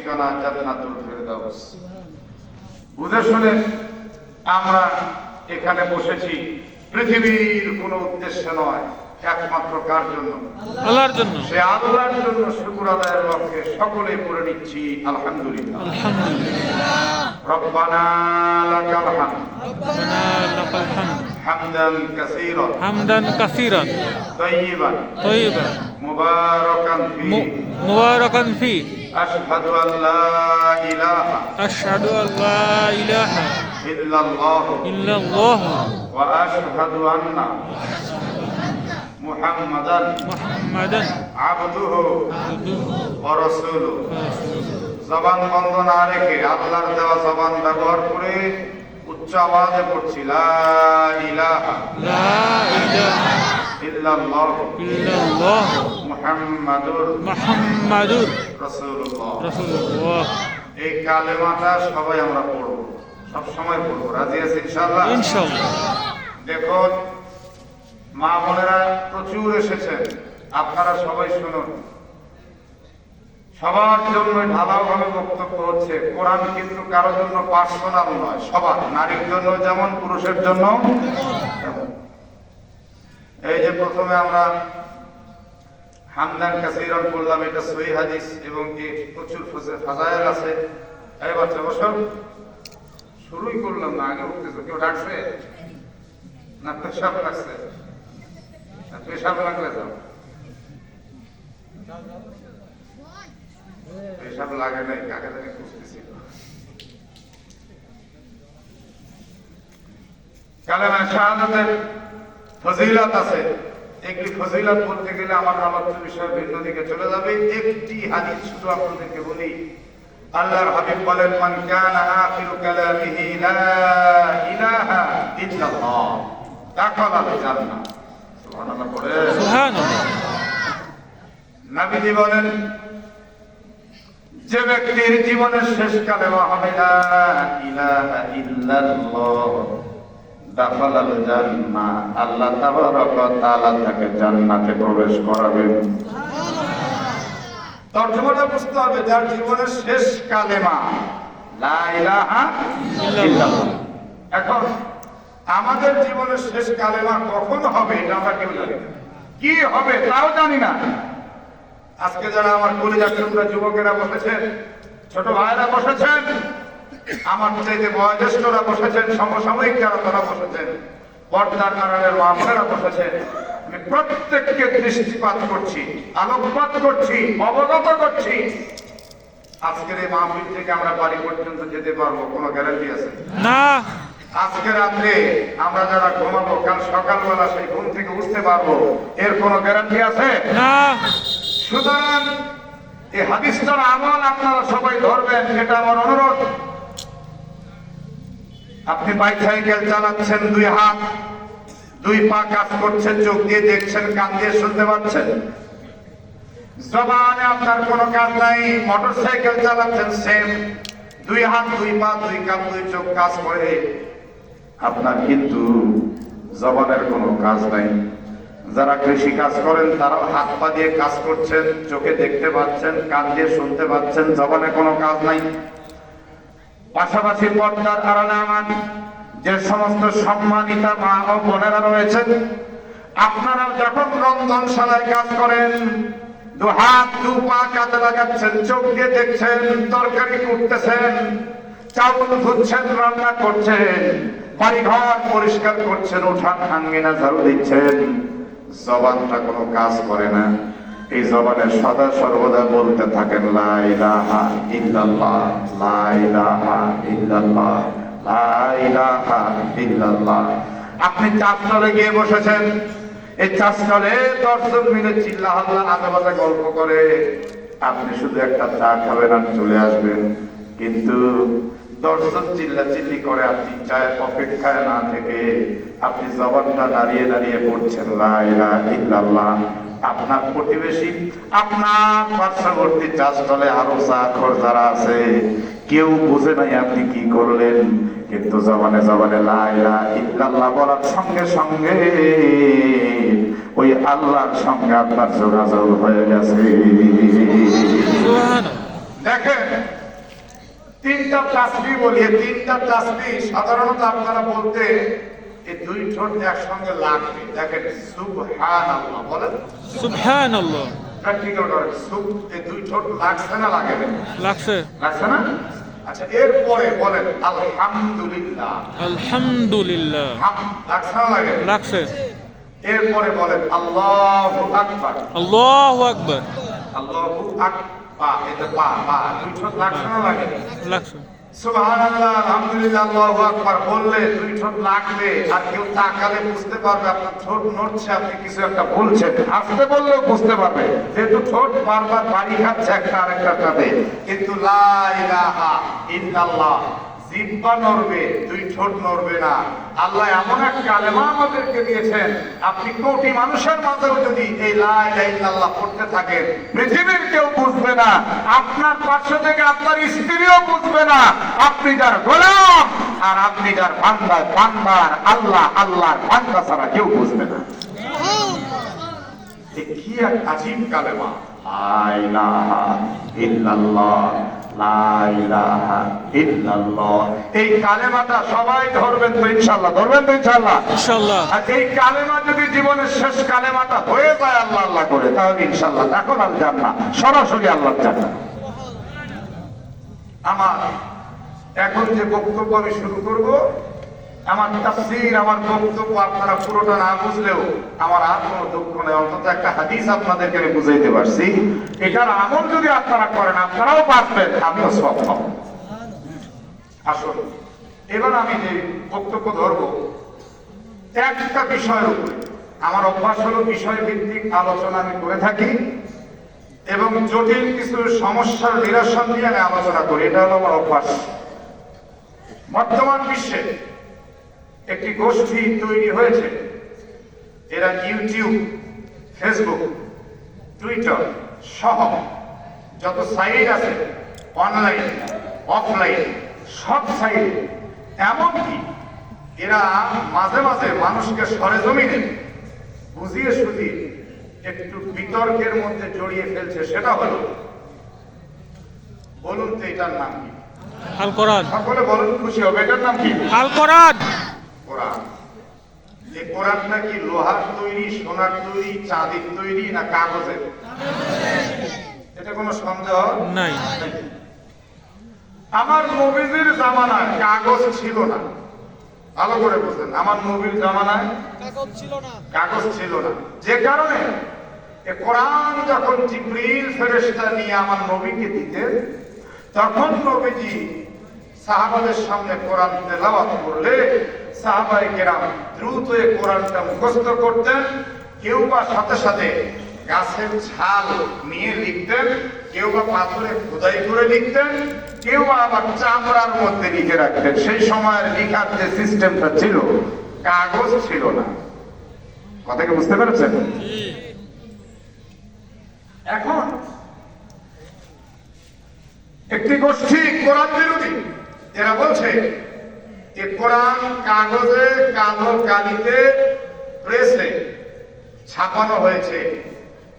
ঠিকানা জান্নাতুল ফেরদাউস। বুঝে শুনে আমরা এখানে বসেছি পৃথিবীর কোনো উদ্দেশ্য নয়, একমাত্র কার জন্য? আল্লাহর জন্য। সে আল্লাহর জন্য শুকর আদায়ের লক্ষ্যে সকলেই পড়ে নিচ্ছি আলহামদুলিল্লাহ। রব্বানা লাকাল হামদ, রব্বানা লাকাল হামদ, হামদান কাসীরান, হামদান কাসীরান, তাইয়িবান, তাইয়িবান, মুবারাকান ফীহি, মুবারাকান ফি। আশহাদু আল লা ইলাহা আশহাদু আল লা ইলাহা ইল্লাল্লাহ ইল্লাল্লাহ ওয়া আশহাদু আন্না মুহাম্মাদান মুহাম্মাদান আবদুহু আবদুহু ওয়া রাসূলুহু। ওয়া রাসূলুহু। জবান বন্ধ না রেখে আল্লাহর দেওয়া জবান ব্যবহার করে উচ্চ আওয়াজে পড়ছি লা ইলাহা লা ইলাহা ইল্লাল্লাহ ইল্লাল্লাহ মুহাম্মাদুর মুহাম্মাদুর রাসূলুল্লাহ। রাসূলুল্লাহ। এই কালেমাটা সবাই আমরা পড়ব, সব সময় পড়ব। রাজি আছি ইনশাআল্লাহ? ইনশাআল্লাহ। দেখুন, মা বোনেরা প্রচুর এসেছেন, আপনারা সবাই শুনুন। সবার জন্য ঢালাওভাবে বক্তব্য হচ্ছে। কোরআন কিন্তু কারো জন্য পার্সোনাল নয়, সবার, নারীর জন্য যেমন পুরুষের জন্য তেমন। এই যে প্রথমে আমরা হামদান কাসীরান বললাম, এটা সহিহ হাদিস এবং এর প্রচুর ফাজাইল আছে। এই বাচ্চা বসো, শুরুই করলাম না, আগে উঠতেছো। কেউ ডাকছে না? পেশাব লাগছে? পেশাব লাগলে যাও। পেশাব লাগে নাই, কাকে জানি খুঁজতেছিল। কালেমা শাহাদাতের ফজিলত আছে। একটি ফজিলত বলতে গেলে আমার আলোচ্য বিষয় ভিন্ন দিকে চলে যাবে। একটি হাদিস শুধু আপনাদেরকে বলি। আল্লাহর হাবিব বলেন, মান কানা আখিরু কালামিহি লা ইলাহা ইল্লাল্লাহ দাখালাল জান্নাহ। সুবহানাল্লাহ পড়ে। সুবহানাল্লাহ। নবীজি বলেন, যে ব্যক্তির জীবনের শেষ কালেমা হবে লা ইলাহা ইল্লাল্লাহ দাখালাল জান্নাহ, আল্লাহ তাবারাক ওয়া তাআলা তাকে জান্নাতে প্রবেশ করাবেন। তর্জমাটা বুঝতে হবে, যার জীবনের শেষ কালেমা লা ইলাহা ইল্লাল্লাহ। এখন আমাদের জীবনের শেষ কালেমা কখন হবে এটা আমরা কেউ জানি না, কি হবে তাও জানি না। আজকে যারা আমার কলিজার টুকরা যুবকেরা বসেছেন, ছোট ভাইরা বসেছেন, আমার চাইতে বয়োজ্যেষ্ঠরা বসেছেন, সমসাময়িক যারা তারা বসেছেন, পর্দার আড়ালের মা বোনেরা বসেছেন, আমি প্রত্যেককে দৃষ্টিপাত করছি, আলোকপাত করছি, অবগত করছি। আজকের এই মাহফিল থেকে আমরা বাড়ি পর্যন্ত যেতে পারবো কোনো গ্যারান্টি আছে না। আজকে রাত্রে আমরা যারা ঘুমাবো, কাল সকালবেলা সেই ঘুম থেকে উঠতে পারবো, এর কোনো গ্যারান্টি আছে না। সুতরাং এই হাদিসটার আমল আপনারা সবাই ধরবেন, এটা আমার অনুরোধ। আপনি বাইসাইকেল চালাচ্ছেন, দুই হাত দুই পা কাজ করছেন, চোখ দিয়ে দেখছেন, কান দিয়ে শুনতে পাচ্ছেন, জবানে আপনার কোনো কাজ নাই। মোটরসাইকেল চালাচ্ছেন, সেম, দুই হাত দুই পা দুই কান দুই চোখ কাজ করে, আপনার কিন্তু জবানের কোনো কাজ নাই। যারা কৃষি কাজ করেন তারাও হাত পা দিয়ে কাজ করছেন, চোখে দেখতে পাচ্ছেন, কান দিয়ে শুনতে পাচ্ছেন, জবানে কোনো কাজ নাই। পাশাপাশি পর্দার আড়ালে আমার যে সমস্ত সম্মানিতা মা ও বোনেরা রয়েছেন, আপনারা যখন রন্ধনশালায় কাজ করেন, দু হাত দু পা কাজে লাগাচ্ছেন, চোখ দিয়ে দেখছেন, তরকারি কুটতেছেন, চাউল ধুচ্ছেন, রান্না করছেন, বাড়িঘর পরিষ্কার করছেন, উঠান আঙ্গিনা ঝাড়ু দিচ্ছেন, জবানটা কোনো কাজ করে না। এই জবানে সদা সর্বদা বলতে থাকেন লা ইলাহা ইল্লাল্লাহ, লা ইলাহা ইল্লাল্লাহ, লা ইলাহা ইল্লাল্লাহ। আপনি চাষতলে গিয়ে বসেছেন, এই চাষতলে 10 জন মিলে চিল্লা হাল্লা আদাবাদা গল্প করে, আপনি শুধু একটা চা খাবেন আর চলে আসবেন। কিন্তু 10 জন চিল্লা চিল্লি করে আপনি চায়ের অপেক্ষায় না থেকে আপনি জবানটা দাঁড়িয়ে দাঁড়িয়ে পড়ছেন লা ইলাহা ইল্লাল্লাহ। আপনার প্রতিবেশী, আপনার পার্শ্ববর্তী চাষতলে আরো চাখর যারা আছে, কেউ বুঝে নাই আপনি কি করলেন, কিন্তু জবানে জবানে লা ইলাহা ইল্লাল্লাহ বলার সঙ্গে সঙ্গে ওই আল্লাহর সঙ্গে আপনার যোগাযোগ হয়ে গেছে। দেখেন, তিনটা তাসবিহ বলি, এই তিনটা তাসবিহ সাধারণত আপনারা বলতে এই দুই ঠোঁট একসঙ্গে লাগবে। দেখেন, সুবহানাল্লাহ বলেন, সুবহানাল্লাহ। প্র্যাকটিক্যাল করেন, এই দুই ঠোঁট লাগছে না লাগে না? লাগছে। লাগছে না? আচ্ছা, এরপরে বলেন আলহামদুলিল্লাহ। আলহামদুলিল্লাহ। লাগছে না লাগে? লাগছে। এরপরে বলেন আল্লাহু আকবার। আল্লাহু আকবার। আল্লাহু আকবার, এটা পা দুই ঠোঁট লাগছে না লাগে? লাগছে। সুবহানাল্লাহ, আলহামদুলিল্লাহ, আল্লাহু আকবার বললে দুই ঠোঁট লাগবে। আর কেউ তাকালে বুঝতে পারবে আপনার ঠোঁট নড়ছে, আপনি কিছু একটা বলছেন। আস্তে বললেও বুঝতে পারবে, যেহেতু ঠোঁট বারবার বাড়ি খাচ্ছে একটা আরেকটার সাথে। কিন্তু লা ইলাহা ইল্লাল্লাহ, জিহ্বা নড়বে, দুই ঠোঁট নড়বে না। আল্লাহ এমন এক কালেমা আমাদেরকে দিয়েছেন, আপনি কোটি মানুষের মাঝেও যদি এই লা ইলাহা ইল্লাল্লাহ পড়তে থাকেন, পৃথিবীর কেউ বুঝবে না, আপনার পাশে থেকে আপনার স্ত্রীও বুঝবে না আপনি যার গোলাম আর আপনি যার বান্দা। বান্দার আল্লাহ, আল্লাহর বান্দা ছাড়া কেউ বুঝবে না। কি এক আজীব কালেমা, লা ইলাহা ইল্লাল্লাহ, লা ইলাহা ইল্লাল্লাহ। এই কালেমাটা সবাই ধরবেন তো ইনশাআল্লাহ? ধরবেন তো ইনশাআল্লাহ? ইনশাআল্লাহ। আর এই কালেমা যদি জীবনের শেষ কালেমাটা হয়ে যায় আল্লাহ আল্লাহ করে, তাহলে ইনশাআল্লাহ এখন আর জান্নাত, সরাসরি আল্লাহর জান্নাত। আমার এখন যে বক্তব্য আমি শুরু করব, আমার তাফসীর, আমার বক্তব্য আপনারা পুরোটা না বুঝলেও আমার আর কোনো দুঃখ নেই, অন্তত একটা হাদিস আপনাদেরকে আমি বুঝাইতে পারছি। এটার আমল যদি আপনারা করেন, আপনারাও বাঁচবেন, আমিও সব পাব। আসুন, এবার আমি যে বক্তব্য ধরব একটা বিষয়ের উপরে। আমার অভ্যাস হলো বিষয় ভিত্তিক আলোচনা আমি করে থাকি এবং জটিল কিছু সমস্যার নিরসন দিয়ে আমি আলোচনা করি, এটা হলো আমার অভ্যাস। বর্তমান বিশ্বে একটি গোষ্ঠী তৈরি হয়েছে, এরা ইউটিউব, ফেসবুক, টুইটার সহ যত সাইট আছে, অনলাইন অফলাইন সব সাইটে, এমনকি এরা মাঝে মাঝে মানুষকে সরেজমিনে বুঝিয়ে সুঝিয়ে একটু বিতর্কের মধ্যে জড়িয়ে ফেলছে। সেটা হলো, বলুন তো এটার নাম কি? আল কোরআন। সকলে বলুন, খুশি হবে। এটার নাম কি? আল কোরআন। কোরআন। এই কোরআনটা কি লোহার তৈরি, সোনার তৈরি, চাঁদির তৈরি, না কাগজের? এটা কোনো সন্দেহ নাই। আমার নবীজির জামানায় কাগজ ছিল না, ভালো করে বুঝলেন। আমার নবীর জামানায় কাগজ ছিল না, যে কারণে কোরআন যখন জিবরিল ফেরেশতা নিয়ে আমার নবীকে দিতেন, তখন নবীজি সাহাবাদের সামনে কোরআন তেলাওয়াত করলে সাহাবায়ে কেরাম দ্রুত এই কোরআনটা মুখস্থ করতেন। কেউ বা সাথে সাথে গাছের ছাল নিয়ে লিখতেন, কেউ বা পাথরে খোদাই করে লিখতেন, কেউ বা আবার চামড়ার মধ্যে লিখে রাখতেন। সেই সময়ের লেখার যে সিস্টেমটা ছিল, কাগজ ছিল না। কথা কি বুঝতে পেরেছেন? এখন একটি গোষ্ঠী কোরআন বিরোধী, এরা বলছে যে কোরআন কাগজে, কালো কালিতে, প্রেসে ছাপানো হয়েছে,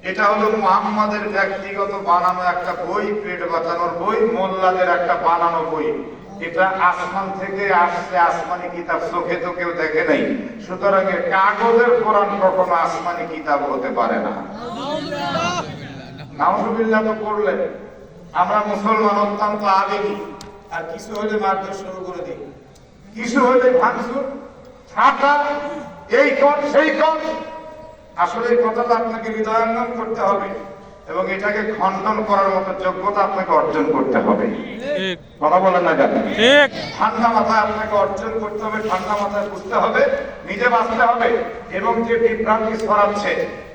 এটা হলো মুহাম্মাদের ব্যক্তিগত বানানো একটা বই, পেট বাঁচানোর বই, মোল্লাদের একটা বানানো বই। এটা আসমান থেকে আসছে, আসমানি কিতাব, চোখে তো কেউ দেখে নাই। সুতরাং কাগজের কোরআন কখনো আসমানি কিতাব হতে পারে না। নাউজুবিল্লাহ তো করলে আমরা মুসলমান অত্যন্ত আবেগী, আর কিছু হলে মারধর শুরু করে দিই, কিছু হলে ভাঙচুর, ছাতা, এই কর সেই কর। আসলে এই কথাটা আপনাকে হৃদয়ঙ্গম করতে হবে এবং এটাকে খণ্ডন করার মতো যোগ্যতা আপনাকে অর্জন করতে হবে। কথা বলেন না কেন? ঠান্ডা মাথায় আপনাকে অর্জন করতে হবে, ঠান্ডা মাথায় বুঝতে হবে, নিজে বাঁচতে হবে এবং যে বিভ্রান্তি ছড়াচ্ছে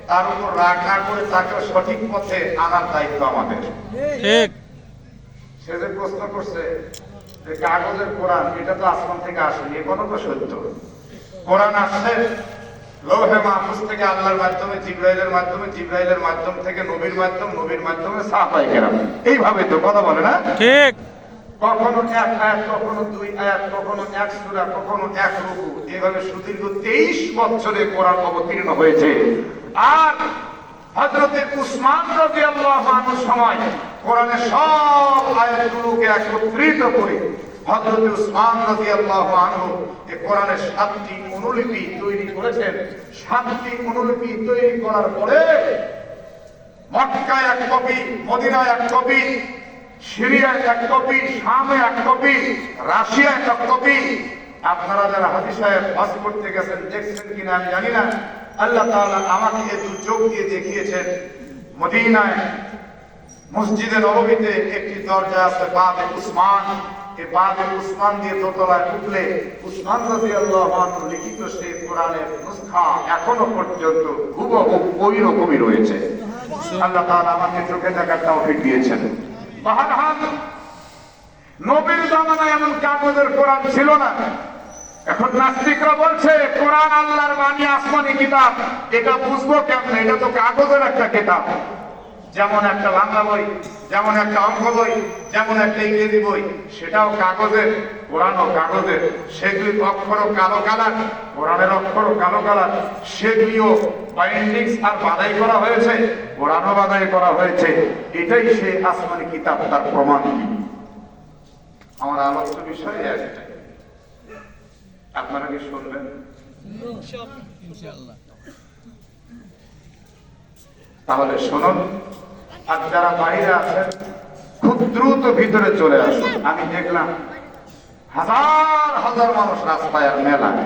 তার উপর রাগ না করে তাকে সঠিক পথে আনার দায়িত্ব আমাদের। সে যে প্রশ্ন করছে যে কাগজের কোরআন, এটা তো আসমান থেকে আসেনি, এ কথা তো সত্য। কোরআন আসছে লৌহে মাহফুজ থেকে আল্লাহর মাধ্যমে, জিবরাইলের মাধ্যমে, জিবরাইলের মাধ্যম থেকে নবীর মাধ্যম, নবীর মাধ্যমে সাহাবায়ে কেরাম। এইভাবে তো কথা বলে না? ঠিক। কখনো এক আয়াত, কখনো দুই আয়াত, কখনো এক সূরা, কখনো এক রুকু, এভাবে সুদীর্ঘ 23 বছরে কোরআন অবতীর্ণ হয়েছে। আর হযরত উসমান রাদিয়াল্লাহু আনহুর সময় কোরআনের সব আয়াতগুলোকে একত্রিত করে হযরত উসমান রাদিয়াল্লাহু আনহু এই কোরআনের 7টি অনুলিপি তৈরি করেছেন। 7টি অনুলিপি তৈরি করার পরে মক্কায় 1 কপি, মদিনায় 1 কপি, সিরিয়ায় 1 কপি, শামে 1 কপি, রাশিয়ায় 1 কপি। আপনারা যারা হাজী সাহেব হজ করতে গেছেন দেখছেন কিনা আমি জানি না, আল্লাহ তাআলা আমাকে এই চোখ দিয়ে দেখিয়েছেন। মদিনায় মসজিদে নববীতে একটি দরজা আছে বাবে উসমান। এই বাবে উসমান দিয়ে দোতলায় উঠলে উসমান রাদিয়াল্লাহু আনহু লিখিত সেই কোরআনের নুসখা এখনো পর্যন্ত হুবহু ওই রকমই রয়েছে। আল্লাহ তাআলা আমাকে চোখে দেখার তৌফিক দিয়েছেন। বাহারহাল নবীর জামানায় এমন কাগজের কোরআন ছিল না। এখন নাস্তিকরা বলছে কোরআন আল্লাহর বাণী, আসমানি কিতাব। এটা বুঝবো কেমন? এটা তো কাগজের একটা কিতাব। যেমন একটা বাংলা বই, যেমন একটা অঙ্ক বই, যেমন একটা ইংরেজি বই, সেটাও কাগজের, কোরআনও কাগজের। সেগুলি অক্ষরও কালো কালার, কোরআনের অক্ষরও কালো কালার। সেগুলিও বাইন্ডিংস আর বাধাই করা হয়েছে, কোরআনও বাধাই করা হয়েছে। এটাই সে আসমানি কিতাব, তার প্রমাণ কি? আমার আলোচ্য বিষয় একটাই, আপনারা কি শুনবেন? তাহলে শুনুন। আর যারা বাইরে আছেন খুব দ্রুত ভিতরে চলে আসুন। আমি দেখলাম হাজার হাজার মানুষ রাস্তায় আর মেলায়,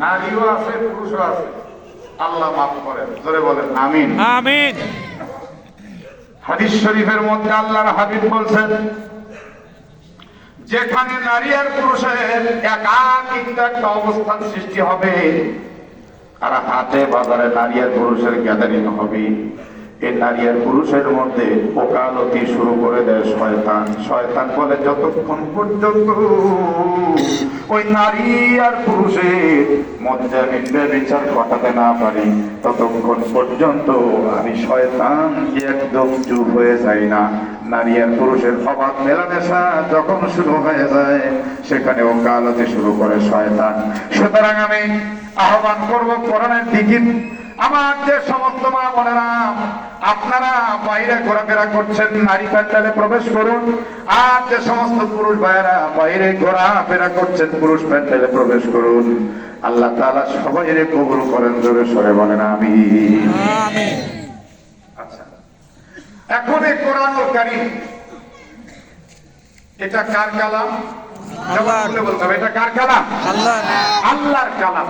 নারীও আছে পুরুষও আছে। আল্লাহ মাফ করেন, জোরে বলেন আমিন। আমিন। হাদিস শরীফের মধ্যে আল্লাহর হাবিব বলছেন, যেখানে নারী আর পুরুষের একাকিত্ব একটা অবস্থান সৃষ্টি হবে, আর হাটে বাজারে নারী আর পুরুষের গ্যাদারিং হবে, এই নারী আর পুরুষের মধ্যে ওকালতি শুরু করে দেয় শয়তান। শয়তান বলে যতক্ষণ পর্যন্ত ওই নারী আর পুরুষের মধ্যে আমি বিচার ঘটাতে না পারি, ততক্ষণ পর্যন্ত আমি শয়তান একদম চুপ হয়ে যাই না। নারী আর পুরুষের অবাধ মেলামেশা যখন শুরু হয়ে যায়, সেখানে ওকালতি শুরু করে শয়তান। সুতরাং আমি আহ্বান করবো কোরআনের দিকে। আমার যে সমস্ত মা বোনেরা আপনারা বাইরে ঘোরাফেরা করছেন, নারী প্যান্ডেলে প্রবেশ করুন। আর যে সমস্ত পুরুষ ভাইয়েরা বাইরে ঘোরাফেরা করছেন, পুরুষ প্যান্ডেলে প্রবেশ করুন। আল্লাহ তাআলা সবাইরে কবুল করেন, জোরে সরে বলেন আমিন। আচ্ছা, এখন এই কোরআনুল কারীম এটা কার কালাম? আল্লাহর। বলতে হবে এটা কার কালাম? আল্লাহ। আল্লাহর কালাম।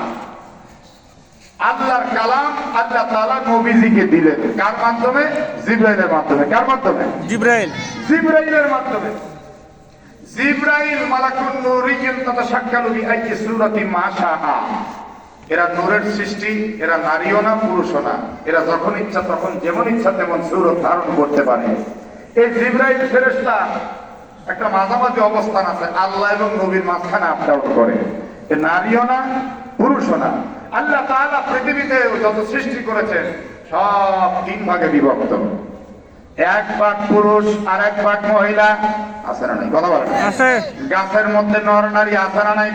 আল্লাহর কালাম আল্লাহ তাআলা নবীজিকে দিলেন। কার মাধ্যমে? জিবরাইলের মাধ্যমে। কার মাধ্যমে? জিবরাইল। জিবরাইলের মাধ্যমে। জিবরাইল মালাকুন নূরিয়্যিন তাতাশাক্কালু বিআইয়ি সূরাতিন মা শাআ। এরা নূরের সৃষ্টি, এরা নারীও না পুরুষও না। এরা যখন ইচ্ছা তখন যেমন ইচ্ছা তেমন সূরত ধারণ করতে পারে। এই জিবরাইল ফেরেশতা একটা মাঝামাঝি অবস্থান আছে, আল্লাহ এবং নবীর মাঝখানে আপ ডাউন করে। এ নারীও না পুরুষও না। আল্লাহ তাআলা পৃথিবীতে যত সৃষ্টি করেছেন সব 3 ভাগে বিভক্ত। 1 ভাগ পুরুষ আর 1 ভাগ মহিলা। আছে না নাই? কথা বলেন। আছে। গাছের মধ্যে নর নারী আছে না নাই?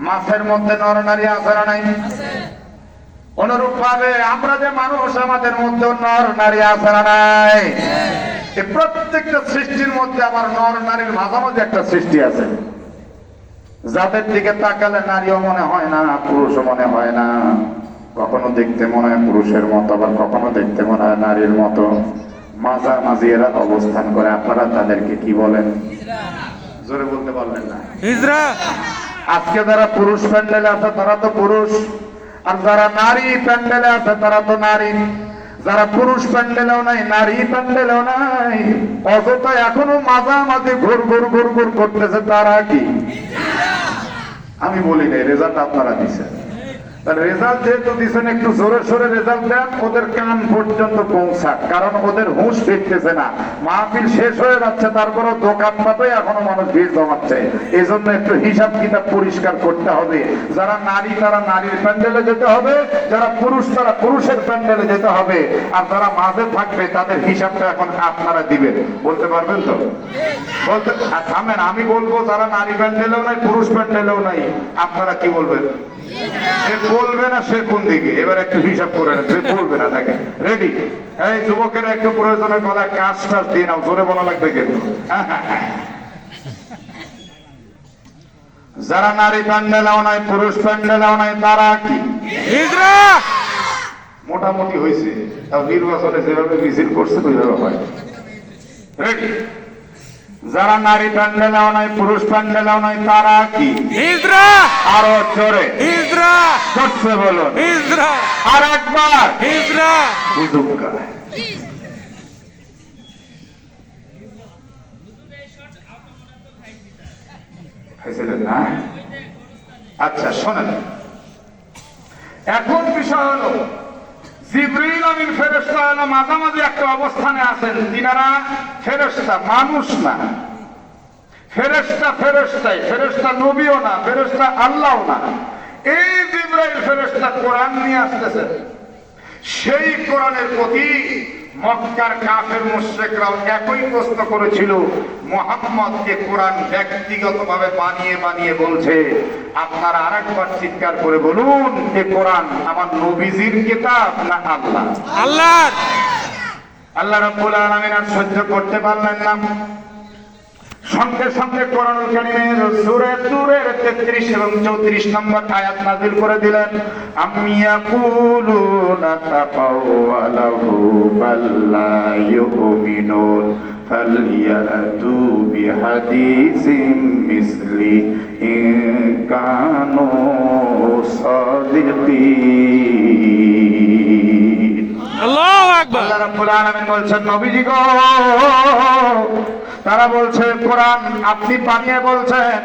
মাছের মধ্যে নর নারী আছে না নাই? অনুরূপ ভাবে আমরা যে মানুষ, আমাদের মধ্যে নর নারী আছে না নাই? এই প্রত্যেকটা সৃষ্টির মধ্যে আবার নর নারীর মাঝামাঝি একটা সৃষ্টি আছে, যাদের দিকে তাকালে নারীও মনে হয় না, পুরুষও মনে হয় না। কখনো দেখতে মনে হয় পুরুষের মতো, আবার কখনো দেখতে মনে হয় নারীর মতো। মাঝামাঝি এরা অবস্থান করে। আপনারা তাদেরকে কি বলেন? জোরে বলতে পারলেন না? হিজরা। আজকে যারা পুরুষ প্যান্ডেলে আছে তারা তো পুরুষ, আর যারা নারী প্যান্ডেলে আছে তারা তো নারী। যারা পুরুষ প্যান্ডেলেও নাই, নারী প্যান্ডেলেও নাই, অযথা এখনো মাঝামাঝি ঘুর ঘুর ঘুর ঘুর করতেছে, তারা কি? আমি বলি নাই, রেজাল্ট আপনারা দিচ্ছেন। রেজাল্ট যেহেতু দিচ্ছেন, একটু জোরে সোরে রেজাল্ট দেন, ওদের কান পর্যন্ত পৌঁছাক। কারণ ওদের হুঁশ ফিরতেছে না। মাহফিল শেষ হয়ে যাচ্ছে, তারপরও দোকানপাটে এখনো মানুষ ভিড় জমাচ্ছে। এই জন্য একটু হিসাব কিতাব পরিষ্কার করতে হবে। যারা নারী তারা নারীর প্যান্ডেলে যেতে হবে, যারা পুরুষ তারা পুরুষের প্যান্ডেলে যেতে হবে। আর যারা মাঝে থাকবে তাদের হিসাবটা এখন আপনারা দিবেন। বলতে পারবেন তো? বলতে থামেন, আমি বলবো যারা নারী প্যান্ডেলেও নাই, পুরুষ প্যান্ডেলেও নাই, আপনারা কি বলবেন? সে বলবে না সে কোন দিকে, এবার একটু হিসাব করে নেন, সে বলবে না থাকে রেডি। এই যুবকেরা একটু প্রয়োজনে গলায় কাজ টাজ দিয়ে নাও, জোরে বলা লাগবে কিন্তু। যারা নারী প্যান্ডেলাও নাই, পুরুষ প্যান্ডেলাও নাই, তারা কি হিজরা। মোটামুটি হয়েছে, তাও নির্বাচনে যেভাবে মিছিল করছে ওইভাবে হয়। রেডি। যারা নারী প্যান্ডেলাও নাই, পুরুষ প্যান্ডেলাও নাই, তারা কি হিজরা। আরো জোরে হিজরা। করছে বলুন, হিজরা। আর একবার হিজরা। বুঝুকা। খাইছিলেন না? আচ্ছা শোনেন, এখন বিষয় হলো জিবরিল আমিন ফেরেশতা হলো মাঝামাঝি একটা অবস্থানে আছেন। তিনারা ফেরেশতা, মানুষ না। ফেরেশতা ফেরেশতাই, ফেরেশতা নবীও না, ফেরেশতা আল্লাহও না। এই জিবরাইল ফেরেশতা কোরআন নিয়ে আসতেছে। সেই কোরআনের প্রতি মক্কার কাফের মুশরিকরাও একই প্রশ্ন করেছিল, মুহাম্মদকে কোরআন ব্যক্তিগতভাবে বানিয়ে বানিয়ে বলছে। আপনারা আরেকবার চিৎকার করে বলুন, এ কোরআন আমার নবীজির কিতাব না আল্লাহ? আল্লাহর। আল্লাহ রাব্বুল আলামিন আর সহ্য করতে পারলেন না। সঙ্গে সঙ্গে কোরআনুল কারীমের সূরা তুরের 33 এবং 34 নম্বর আয়াত নাযিল করে দিলেন। আমিয়াকুলুনা তাকাওয়ালাহু বাল্লা ইউমিনুন ফালিয়াতু বিহাদিসিম মিসলি ইন কানু সাদিকিন। আল্লাহু আকবার। আল্লাহ রাব্বুল আলামিন বলছেন, নবীজি গো, তারা বলছে কোরআন আপনি বানিয়ে বলছেন,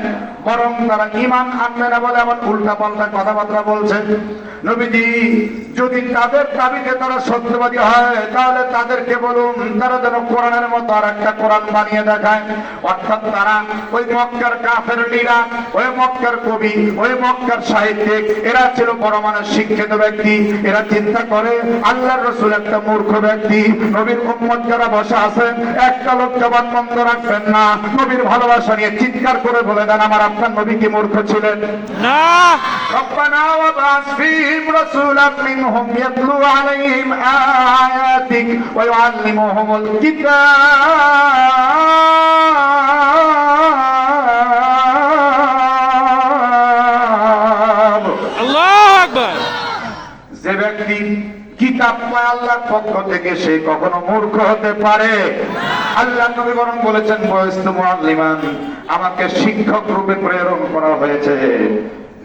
বরং তারা ঈমান আনবে না বলে এমন উল্টা পাল্টা কথাবার্তা বলছে। নবীজি, যদি তাদের দাবিতে তারা সত্যবাদী হয় তাহলে তাদেরকে বলুন তারা যেন কোরআনের মতো আর একটা কোরআন বানিয়ে দেখায়। অর্থাৎ তারা ওই মক্কার কাফের লিডার, ওই মক্কার কবি, ওই মক্কার সাহিত্যিক, এরা ছিল বড় মানের শিক্ষিত ব্যক্তি। এরা চিন্তা করে আল্লাহর রাসূল একটা মূর্খ ব্যক্তি। নবীর উম্মত যারা বসে আছেন, একটা লোক জবান বন্ধ রাখবেন না। নবীর ভালোবাসা নিয়ে চিৎকার করে বলে দেন, আমার আপনার নবী কি মূর্খ ছিলেন? না। রব্বানা ওয়াবআস ফীহিম রাসূলাম মিনহুম ইয়াতলু আলাইহিম আয়াতিক ওয়া ইউআল্লিমুহুমুল কিতাব। আল্লাহু আকবার। যে ব্যক্তি কিতাব পায় আল্লাহর পক্ষ থেকে, সে কখনো মূর্খ হতে পারে? আল্লাহ নবী বরং বলেছেন, বয়স্তু মুআল্লিমান, আমাকে শিক্ষক রূপে প্রেরণ করা হয়েছে।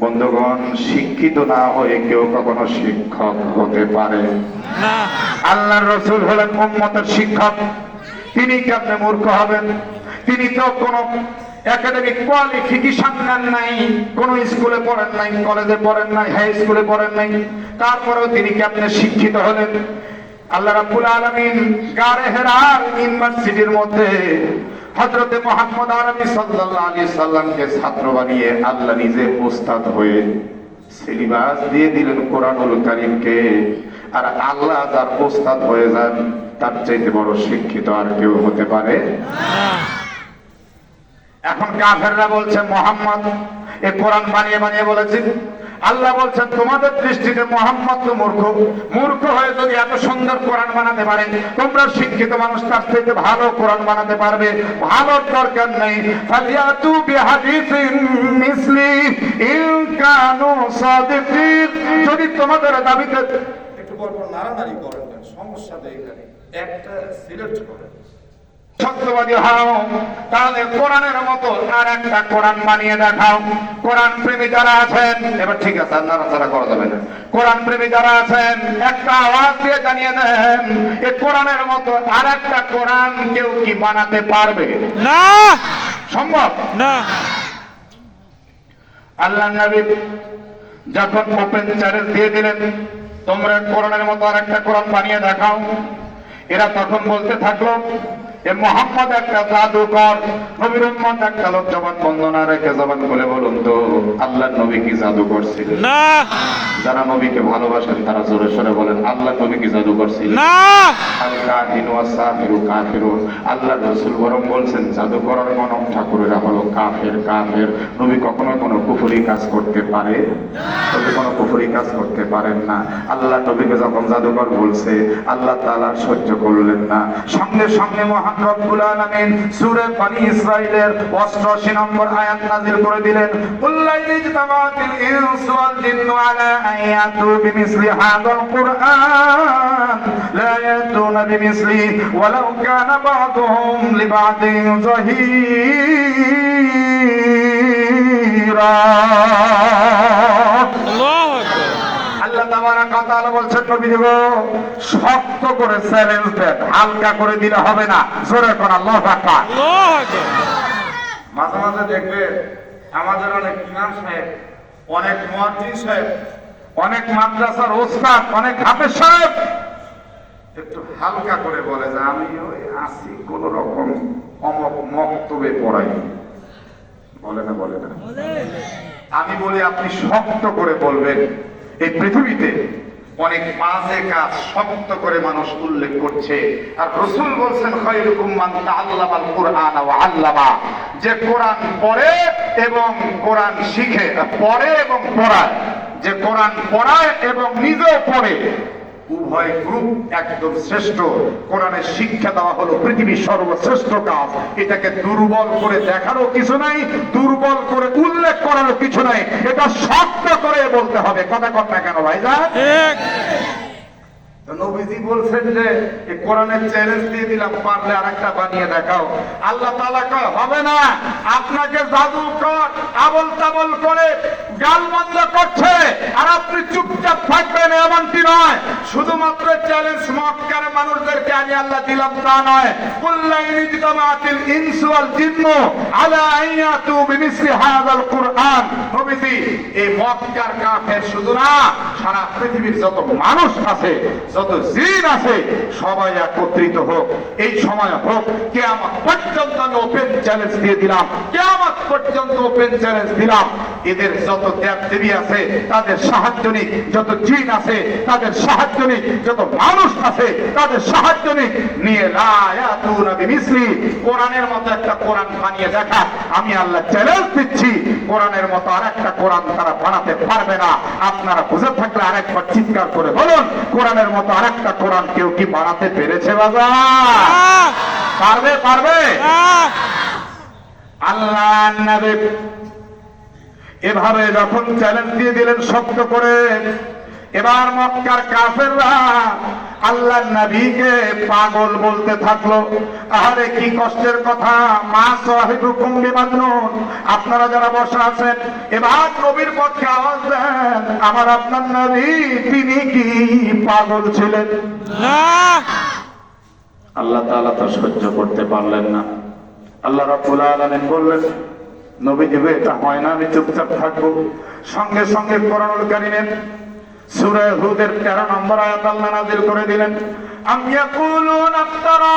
বন্ধুগণ, শিক্ষিত না হয়ে কেউ কখনো শিক্ষক হতে পারে না। আল্লাহর রাসূল হলেন উম্মতের শিক্ষক। তিনি কেমনে মূর্খ হবেন? তিনি তো কোনো একাডেমিক কোয়ালিফিকেশন নেন নাই, কোন স্কুলে পড়েন নাই, কলেজে পড়েন নাই, হাই স্কুলে পড়েন নাই, তারপরেও তিনি কেমনে শিক্ষিত হলেন? আল্লাহ রাব্বুল আলামিন গারে হেরার ইউনিভার্সিটির মধ্যে হযরতে মুহাম্মদ আরবি সাল্লাল্লাহু আলাইহি সাল্লামকে ছাত্র বানিয়ে আল্লাহ নিজে উস্তাদ হয়ে সিলেবাস দিয়ে দিলেন কোরআনুল কারীমকে। আর আল্লাহ যার উস্তাদ হয়ে যান, তার চাইতে বড় শিক্ষিত আর কেউ হতে পারে না। এখন কাফেররা বলছে মুহাম্মদ এ কোরআন বানিয়ে বানিয়ে বলেছে। আল্লাহ বলছেন, তোমাদের দৃষ্টিতে মুহাম্মদ তো মূর্খ। মূর্খ হয়ে যদি এত সুন্দর কোরআন বানাতে পারে, তোমরা শিক্ষিত মানুষ তার থেকে ভালো কোরআন বানাতে পারবে। ভালোর দরকার নেই। ফালিয়াতু বিহাদিসিন মিসলি ইন কানু সাদিকিন। যদি তোমাদের দাবিতে একটু পরপর নাড়ানাড়ি করেন, সমস্যা নেই, এখানে একটা সিলেক্ট করেন, সত্যবাদী হও, তাহলে কোরআনের মতো আর একটা কোরআন বানিয়ে দেখাও। কোরআন প্রেমী যারা আছেন, এবার ঠিক আছে আর নাড়াচাড়া করা যাবে না। কোরআন প্রেমী যারা আছেন, একটা আওয়াজ দিয়ে জানিয়ে দেন, এই কোরআনের মতো আর একটা কোরআন কেউ কি বানাতে পারবে? না। সম্ভব না। আল্লাহ নবী যখন ওপেন চ্যালেঞ্জ দিয়ে দিলেন, তোমরা কোরআনের মতো আর একটা কোরআন বানিয়ে দেখাও, এরা তখন বলতে থাকলো, এ মোহাম্মদ একটা জাদুকর, নবীর উম্মত একটা লোক জবান বন্দনা রেখে জবান খুলে বলুন তো আল্লাহর নবী কি জাদুকর ছিলেন? না যারা নবীকে ভালোবাসেন তারা জোরে সরে বলেন আল্লাহর নবী কি জাদুকর ছিলেন? না আল কাহিনু ওয়াস সাহিরু কাফিরুন। আল্লাহর রাসূল বরং বলছেন জাদুকর আর মানব ঠাকুরেরা হলো কাফের। কাফের নবী কখনো কোনো কুফরি কাজ করতে পারে? তবে কোনো কুফরি কাজ করতে পারেন না। আল্লাহ নবীকে যখন জাদুকর বলছে আল্লাহ তাআলা সহ্য করলেন না, সঙ্গে সঙ্গে মহান রব্বুল আলামিন সূরা বনী ইসরাঈলের 88 নম্বর আয়াত নাযিল করে দিলেন, কুল্লাইনি ইজতামাতিল ইনসু ওয়াল জিন্নু আলা আন ইয়াতু বিমিসলি হাযাল কুরআন লা ইয়াতুনা বিমিসলি ওয়ালাউ কানা বা'দুহুম লিবা'দিন যাহীরা। আল্লাহু আকবার। আল্লাহ তাবারাক ওয়া তাআলা বলছেন নবী গো শক্ত করে চ্যালেঞ্জ দেন, হালকা করে দিলে হবে না। জোরে কোন আল্লাহু আকবার। আল্লাহু আকবার। মাঝে মাঝে দেখবে আমাদের অনেক ইমাম সাহেব, অনেক মুয়াজ্জিন সাহেব, অনেক মাদ্রাসার ওস্তাদ, অনেক হাফেজ সাহেব একটু হালকা করে বলে যে আমি ওই আসি কোন রকম অমক মক্তবে পড়াই। বলে না? বলে না? আমি বলি আপনি শক্ত করে বলবেন। এই পৃথিবীতে অনেক বাজে কাজ শক্ত করে মানুষ উল্লেখ করছে, আর রাসূল বলছেন খায়রুকুম মান তাআল্লামাল কুরআন ওয়া আল্লামা, যে কোরআন পড়ে এবং কোরআন শিখে, পড়ে এবং পড়ায়, যে কোরআন পড়ায় এবং নিজেও পড়ে, উভয় গ্রুপ একদম শ্রেষ্ঠ। কোরআনের শিক্ষা দেওয়া হলো পৃথিবীর সর্বশ্রেষ্ঠ কাজ। এটাকে দুর্বল করে দেখারও কিছু নাই, দুর্বল করে উল্লেখ করারও কিছু নাই, এটা শক্ত করে বলতে হবে। কথা কর না কেন ভাইজান? ঠিক। তো নবীজি বলছেন যে এই কোরআনের চ্যালেঞ্জ দিয়ে দিলাম, পারলে আরেকটা বানিয়ে দেখাও। আল্লাহ তাআলা কয় হবে না, আপনাকে জাদুকর আবল তাবল করে গালমন্দ করছে আর আপনি চুপচাপ থাকবেন এমনটি নয়। শুধুমাত্র চ্যালেঞ্জ মক্কার মানুষদেরকে আমি আল্লাহ দিলাম তা নয়। কুল্লাইনি জিতামাতিল ইনসু ওয়াল জিন্নু আলা আইয়াতু বিমিসলি হাযাল কুরআন। নবীজি এই মক্কার কাফের শুধু না, সারা পৃথিবীর যত মানুষ আছে, যত জিন আছে, সবাই একত্রিত হোক। এই সময় হোক, কিয়ামত পর্যন্ত আমি ওপেন চ্যালেঞ্জ দিয়ে দিলাম, কিয়ামত পর্যন্ত ওপেন চ্যালেঞ্জ দিলাম। এদের যত দেব দেবী আছে তাদের সাহায্য নিক, যত জিন আছে তাদের সাহায্য নিক, যত মানুষ আছে তাদের সাহায্য নিক, নিয়ে লা ইয়াতুনা বিমিসলি, কোরআনের মতো একটা কোরআন বানিয়ে দেখা। আমি আল্লাহ চ্যালেঞ্জ দিচ্ছি, কোরআনের মতো আরেকটা কোরআন তারা বানাতে পারবে না। আপনারা বুঝে থাকলে আরেকবার চিৎকার করে বলুন, কোরআনের মতো আরেকটা কোরআন কেউ কি বানাতে পেরেছে বাবা? পারবে? পারবে? আল্লাহ নবী এভাবে যখন চ্যালেঞ্জ দিয়ে দিলেন শক্ত করে, এবার মক্কার কাফেররা আল্লাহর নবীকে পাগল বলতে থাকলো। আরে কি কষ্টের কথা, মা সাহিবুকুম বিমাজনুন, আপনারা যারা বসে আছেন এবার নবীর পক্ষে আওয়াজ দেন, আমার আপনার নবী তিনি কি পাগল ছিলেন? না। আল্লাহ তাআলা তো সহ্য করতে পারলেন না। আল্লাহ রাব্বুল আলামিন বললেন নবীজি এটা হয় না, আমি চুপচাপ থাকবো। সঙ্গে সঙ্গে কোরআনুল কারীমের সূরা হুদের 13 নম্বর আয়াত আল্লাহ নাযিল করে দিলেন, আম ইয়াকুলুন আফতারা,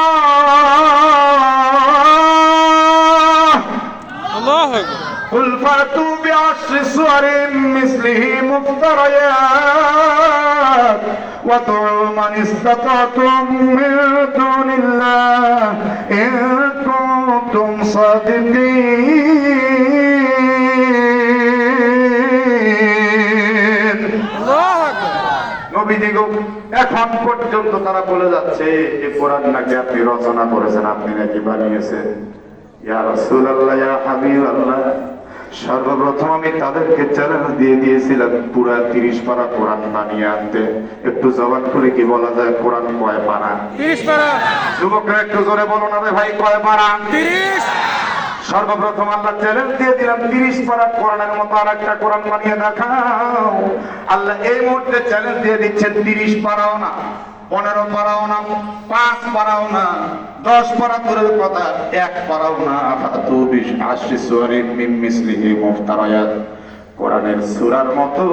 আল্লাহু আকবার। কুল ফাতু বিআশরি সুওয়ারিন মিসলিহি মুফতারিয়াত ওয়া দু'উ মান ইসতাতা'তুম মিন দুনিল্লাহ ইন কুনতুম সাদিকিন। আল্লাহু আকবার। নবীজি গো এখন পর্যন্ত তারা বলে যাচ্ছে এই কোরআন নাকি আপনি রচনা করেছেন, আপনি নাকি বানিয়েছেন। ইয়া রাসূলুল্লাহ, ইয়া হাবিবাল্লাহ, সর্বপ্রথম আমি তাদেরকে চ্যালেঞ্জ দিয়ে দিয়েছিলাম পুরা 30 পারা কোরআন বানিয়ে আনতে। একটু জবান খুলে কি বলা যায় কোরআন কয় পারা? 30 পারা। যুবকরা একটু জোরে বলো না রে ভাই, কয় পারা? 30। সর্বপ্রথম আল্লাহ চ্যালেঞ্জ দিয়ে দিলাম 30 পারা কোরআনের মতো আর একটা কোরআন বানিয়ে দেখাও। আল্লাহ এই মুহূর্তে চ্যালেঞ্জ দিয়ে দিচ্ছেন 30 পারাও না, 15 পারাও না, 5 পারাও না, 10 পারা দূরের কথা, 1 পারাও না। ফাতু বিআশরি সুওয়ারিন মিন মিসলিহি মুফতারিয়াত, কোরআনের সূরার মতো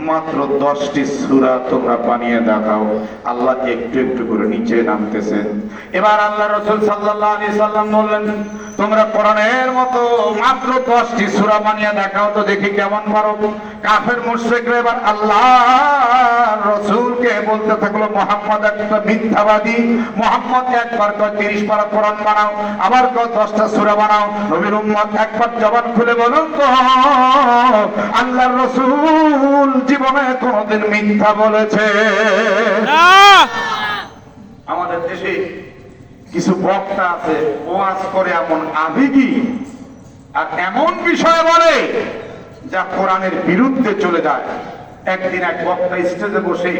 মাত্র 10টি সূরা তোমরা বানিয়ে দেখাও। আল্লাহ একটু একটু করে নিচে নামতেছেন। এবার আল্লাহ রাসূল সাল্লাল্লাহু আলাইহি সাল্লাম বললেন, তোমরা কোরআনের মতো মাত্র 10টি সূরা বানিয়ে দেখাও তো দেখি কেমন পারো। কাফের মুশরিকরা এবার আল্লাহর রাসূলকে বলতে থাকলো, মুহাম্মদ একটা মিথ্যাবাদী, মুহাম্মদ একবার কয় 30 পারা কোরআন বানাও, আবার কয় 10টা সূরা বানাও। নবীর উম্মত একবার জবান খুলে বলুন তো, আল্লাহর রাসূল জীবনে কোনদিন মিথ্যা বলেছে? না। আমাদের দেশে কিছু বক্তা আছে, ওয়াজ করে এমন আবেগী আর এমন বিষয় বলে যা কোরআনের বিরুদ্ধে চলে যায়। একদিন এক বক্তা স্টেজে বসে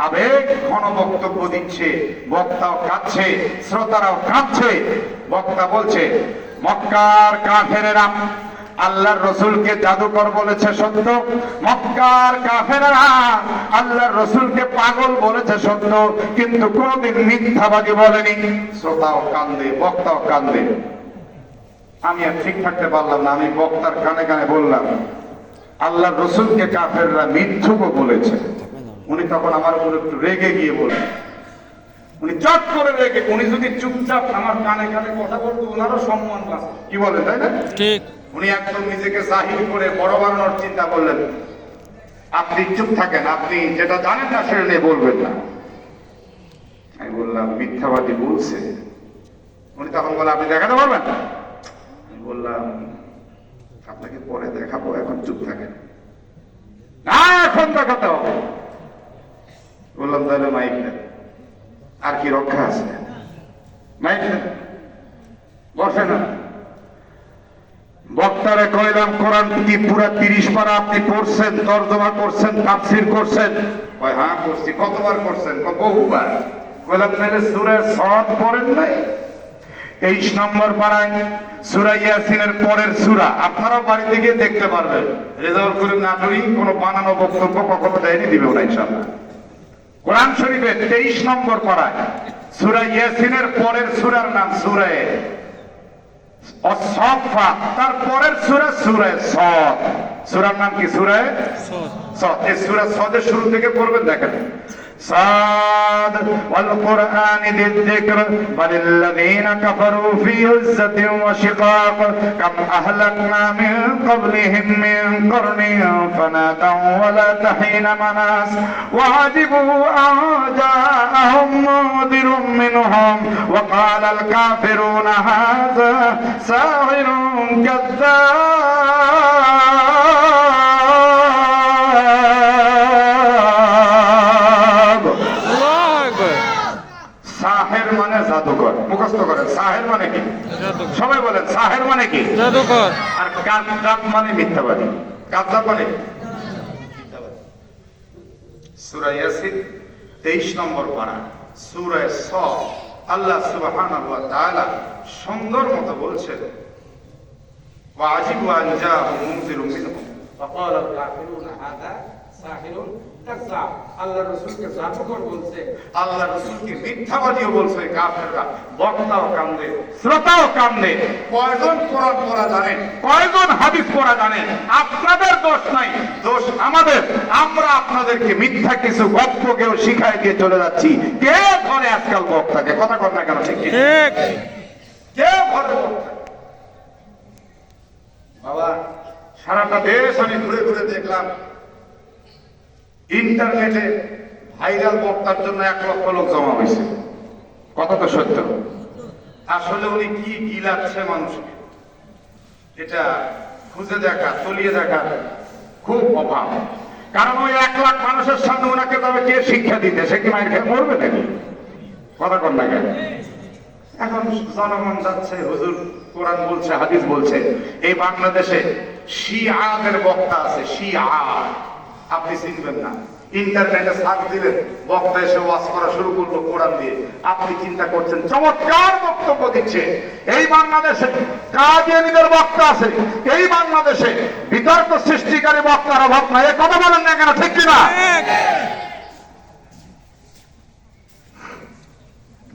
আবেগ ঘন বক্তব্য দিচ্ছে, বক্তাও কাঁদছে, শ্রোতারাও কাঁদছে। বক্তা বলছে, মক্কার কাফেরেরা আল্লাহর রাসূলকে জাদুকর বলেছে সত্য, মক্কার কাফেররা আল্লাহর রাসূলকে পাগল বলেছে সত্য, কিন্তু কোনদিন মিথ্যাবাদী বলেনি। শ্রোতাও কান্দে, বক্তাও কান্দে। আমি আর ঠিক থাকতে পারলাম না, আমি বক্তার কানে কানে বললাম, আল্লাহর রাসূলকে কাফেররা মিথ্যুকও বলেছে। উনি তখন আমার উপর একটু রেগে গিয়ে বললেন, উনি চট করে রেগে, উনি যদি চুপচাপ আমার কানে কানে কথা বলতো ওনারও সম্মান বাঁচত। কি বলেন, তাই না? ঠিক। উনি একদম নিজেকে জাহির করে বড় বানানোর চিন্তা করলেন। আপনি চুপ থাকেন, আপনি যেটা জানেন না সেটা নিয়ে বলবেন না। আমি বললাম, মিথ্যাবাদী বলছে। উনি তখন বলে, আপনি দেখাতে পারবেন? আমি বললাম, আপনাকে পরে দেখাবো, এখন চুপ থাকেন। না, এখন দেখাতে হবে। বললাম, তাহলে মাইক দেন। আর কি রক্ষা আছে? মাইক দেন, বসে না। বক্তারে কইলাম, কোরআন কি পুরা 30 পারা আপনি পড়ছেন, তরজমা করছেন, তাফসীর করছেন? কয়, হ্যাঁ করছি। কতবার করছেন? কয়, বহুবার। কইলাম, তাহলে সূরা সদ পড়েন নাই? 23 নম্বর পারায় সূরা ইয়াসিনের পরের সূরা, আপনারাও বাড়িতে গিয়ে দেখতে পারবেন। রেজাউল করিম নাটোরী কোনো বানানো বক্তব্য কখনো দেয়নি, দিবে না ইনশাআল্লাহ। কোরআন শরীফের 23 নম্বর পারায় সূরা ইয়াসিনের পরের সূরার নাম সূরা as-সাফফাত, তার পরের সূরা সূরা সাদ। সূরার নাম কি? সূরা সাদ। এই সূরা সাদের শুরু থেকে পড়বেন, দেখেন। সাদ ওয়াল কুরআনি যিকর বালিল্লাযীনা কাফারু ফী ইজ্জাতিন ওয়া শিকাক কাম আহলাকনা মিন ক্বাবলিহিম মিন কারনিন ফানাদাউ ওয়া লা তাহিনা মানাস ওয়া আজিবু আন জাআহুম মুযিরুম মিনহুম ওয়া ক্বালা আল কাফিরুনা হাযা সাহিরুন কাযযাব। সাহের মানে জাদুকর। মুখস্থ করেন, সাহের মানে কি? সবাই বলেন, সাহের মানে কি? জাদুকর। আর কাযযাব মানে মিথ্যাবাদী। কাযযাব মানে মিথ্যাবাদী। সূরা ইয়াসিন 23 নম্বর পারা, সূরা সাদ। আল্লাহ সুবহানাহু ওয়া তাআলা সুন্দর মতো বলছেন, ওয়া আজিবু আন জাআহুম মুনযিরুম মিনহুম ওয়া ক্বালা আল কাফিরুনা হাযা সাহিরুন কাযযাব। আল্লাহর রাসূলকে জাদুকর বলছে, আল্লাহর রাসূলকে মিথ্যাবাদীও বলছে কাফেররা। বক্তাও কান্দে, শ্রোতাও কান্দে। কয়জন কোরআন পড়া জানেন, কয়জন হাদিস পড়া জানেন? আপনাদের দোষ নাই, দোষ আমাদের। আমরা আপনাদেরকে মিথ্যা কিছু গল্পকেও শিখাই দিয়ে চলে যাচ্ছি। কে ধরে আজকাল বক্তাকে? কথা কর না কেন? ঠিক কি? ঠিক। কে ধরে বক্তা? বাবা, সারাটা দেশ আমি ঘুরে ঘুরে দেখলাম, ইন্টারনেটে ভাইরাল বক্তার জন্য 1 লক্ষ লোক জমা হয়েছে। কথা তো সত্য। আসলে উনি কি গিলাচ্ছে মানুষকে, এটা খুঁজে দেখা, তলিয়ে দেখা খুব অভাব। কারণ ওই 1 লাখ মানুষের সামনে ওনাকে তবে কে শিক্ষা দিতে? সে কি মায়ের খেয়ে মরবে নাকি? কথা কর না কেন? এখন জনগণ যাচ্ছে, হুজুর কোরআন বলছে, হাদিস বলছে। এই বাংলাদেশে শিয়াদের বক্তা আছে, শিয়া। আপনি চিনবেন না, ইন্টারনেটে সার্চ দিলেন, বক্তা এসে ওয়াজ করা শুরু করলো কোরআন দিয়ে। আপনি চিন্তা করছেন, চমৎকার বক্তব্য দিচ্ছে। এই বাংলাদেশে কাদিয়ানীদের বক্তা আছে, এই বাংলাদেশে বিতর্ক সৃষ্টিকারী বক্তার অভাব নাই। এ কথা বলেন না কেন? ঠিক কিনা?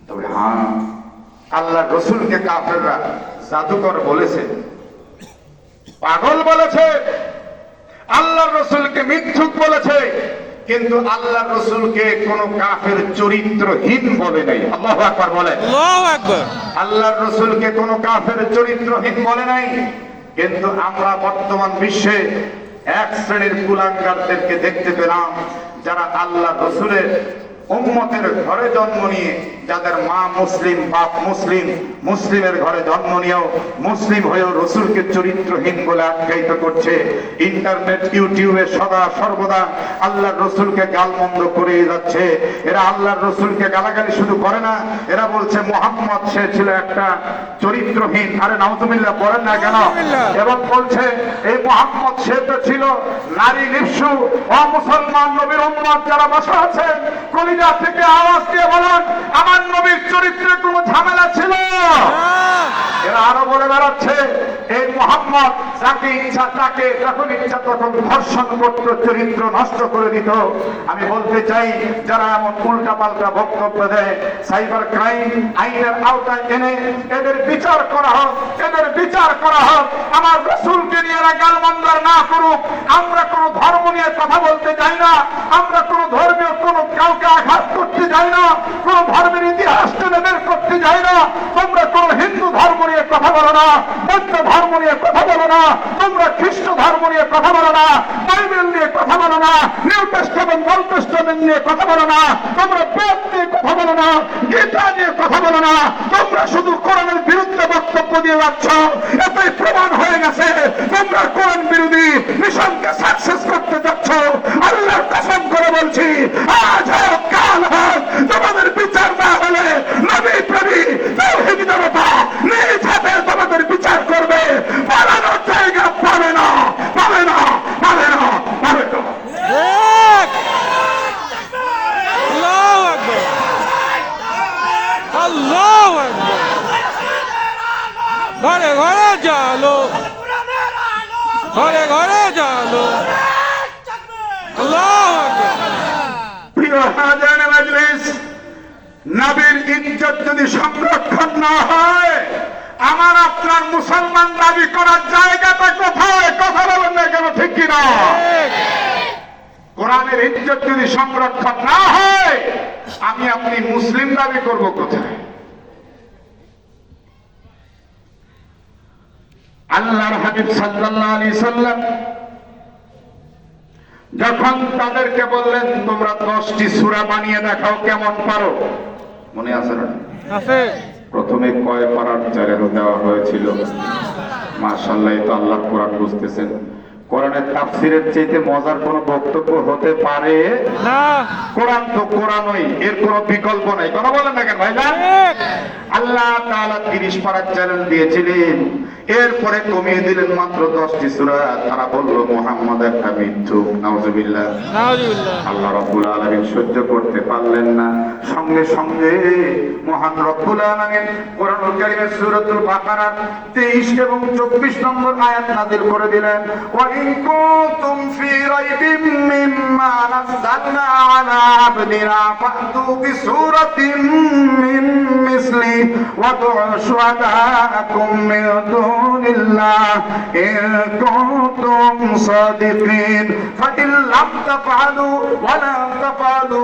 তবে হ্যাঁ, আল্লাহ রসুলকে কাফেররা জাদুকর বলেছে, পাগল বলেছে। আল্লাহর রসুলকে মিথ্যুক বলেছে, কিন্তু আল্লাহর রসুলকে কোন কাফের চরিত্রহীন বলে নাই। আল্লাহু আকবার বলেন। আল্লাহু আকবার। আল্লাহর রসুলকে কোন কাফের চরিত্রহীন বলে নাই। কিন্তু আমরা বর্তমান বিশ্বে এক শ্রেণীর কুলাঙ্গারদেরকে দেখতে পেলাম, যারা আল্লাহর রসুলের উম্মতের ঘরে জন্ম নিয়ে, যাদের মা মুসলিম, বাপ মুসলিম, মুসলিমের ঘরে জন্ম নিয়েও মুসলিম হয়েও রসুলকে চরিত্রহীন বলে আখ্যায়িত করছে। ইন্টারনেট, ইউটিউবে সদা সর্বদা আল্লাহর রসুলকে গালমন্দ করে যাচ্ছে। এরা আল্লাহর রসুলকে গালাগালি শুধু করে না, এরা বলছে মুহাম্মদ সে ছিল একটা চরিত্রহীন। আরে নাউজুবিল্লাহ বলেন না কেন? এবং বলছে এই মুহাম্মদ সে তো ছিল নারী লিপ্সু। মুসলমান নবীর উম্মত যারা বসে আছেন, কলিজা থেকে আওয়াজ দিয়ে বলেন, আমার নবীর চরিত্রে কোনো ঝামেলা ছিল? এরা আরো বলে বেড়াচ্ছে এই মুহাম্মদ যাকে ইচ্ছা তাকে যখন ইচ্ছা তখন ধর্ষণ করত, চরিত্র নষ্ট করে দিত। আমি বলতে চাই, যারা এমন উল্টা পাল্টা বক্তব্য দেয়, সাইবার ক্রাইম আইনের আওতায় এনে এদের বিচার করা হোক, এদের বিচার করা হোক। আমার রাসূলকে নিয়ে এরা গালমন্দার না করুক। আমরা কোনো ধর্ম নিয়ে কথা বলতে চাই না, আমরা কোনো ধর্মীয় কোনো কাউকে আঘাত করতে যাই না, কোন ধর্মের ইতিহাস টেনে বের করতে যাই না। তোমরা কোন হিন্দু ধর্ম নিয়ে কথা বলো না, বৌদ্ধ ধর্ম নিয়ে কথা বলো না, তোমরা খ্রিস্ট ধর্ম নিয়ে কথা বলো না, বাইবেল নিয়ে কথা বলো না, নিউ টেস্টামেন্ট ওল্ড টেস্টামেন্ট নিয়ে কথা বলো না, তোমরা বেদ নিয়ে কথা বলো না, গীতা নিয়ে কথা বলো না। তোমরা শুধু কোরআনের বিরুদ্ধে বক্তব্য দিয়ে যাচ্ছ। এতই প্রমাণ হয়ে গেছে তোমরা কোরআন বিরোধী মিশনকে সাকসেস করতে যাচ্ছ। আল্লাহর কসম করে বলছি, আজ হোক কাল হোক, তোমাদের বিচার না হলে নবী প্রবী তাওহীদ জনতা নিজ হাতে তোমাদের বিচার করবে। পালানোর জায়গা পাবে না, পাবে না, পাবে না, পাবে না। এক। আল্লাহু আকবার। আল্লাহু আকবার। ঘরে ঘরে জালো, ঘরে ঘরে জালো। আল্লাহু আকবার। প্রিয় হাজার মজলিস, নবীর ইজ্জত যদি সংরক্ষণ না হয়, আমার আপনার মুসলমান দাবি করার জায়গাটা কোথায়? কথা বলেন না কেন? ঠিক কিনা? কোরআনের ইজ্জত যদি সংরক্ষণ না হয়, আমি আপনি মুসলিম দাবি করব কোথায়? আল্লাহর হাবিব সাল্লাল্লাহু আলাইহি সাল্লাম যখন তাদেরকে বললেন, তোমরা 10টি সূরা বানিয়ে দেখাও, কেমন পারো? মনে আছে না? আছে। প্রথমে কয় পারার জায়গা দেওয়া হয়েছিল? মাশাআল্লাহ, তো আল্লাহ কোরআন বুঝতেছেন। কোরআনের তাফসীরের চাইতে মজার কোনো বক্তব্য হতে পারে না। কোরআন তো কোরআনই, এর কোনো বিকল্প নাই। কথা বলেন না কেন ভাইজান? আল্লাহ তাআলা 30 পারার চ্যালেঞ্জ দিয়েছিলেন, এরপরে কমিয়ে দিলেন মাত্র 10টি সূরা। তারা বলল মুহাম্মদ একটা মিথ্যুক। নাউজুবিল্লাহ। নাউজুবিল্লাহ। আল্লাহ রাব্বুল আলামিন সহ্য করতে পারলেন না। সঙ্গে সঙ্গে মহান রব্বুল আলামিন কোরআনুল কারীমের সূরাতুল বাকারার 23 এবং 24 নম্বর আয়াত নাযিল করে দিলেন। ওয়া ইন কুনতুম ফি রাইবিম মিম্মা নাযালনা আলা আবদিনা ফাতু বিসূরাতিন মিন মিসলি ওয়া দু'উ শুহাদাআকুম মিন দুনিল্লাহ ইন কুনতুম সাদিকিন ফা ইন লাম তাফআলু ওয়া লা তাফআলু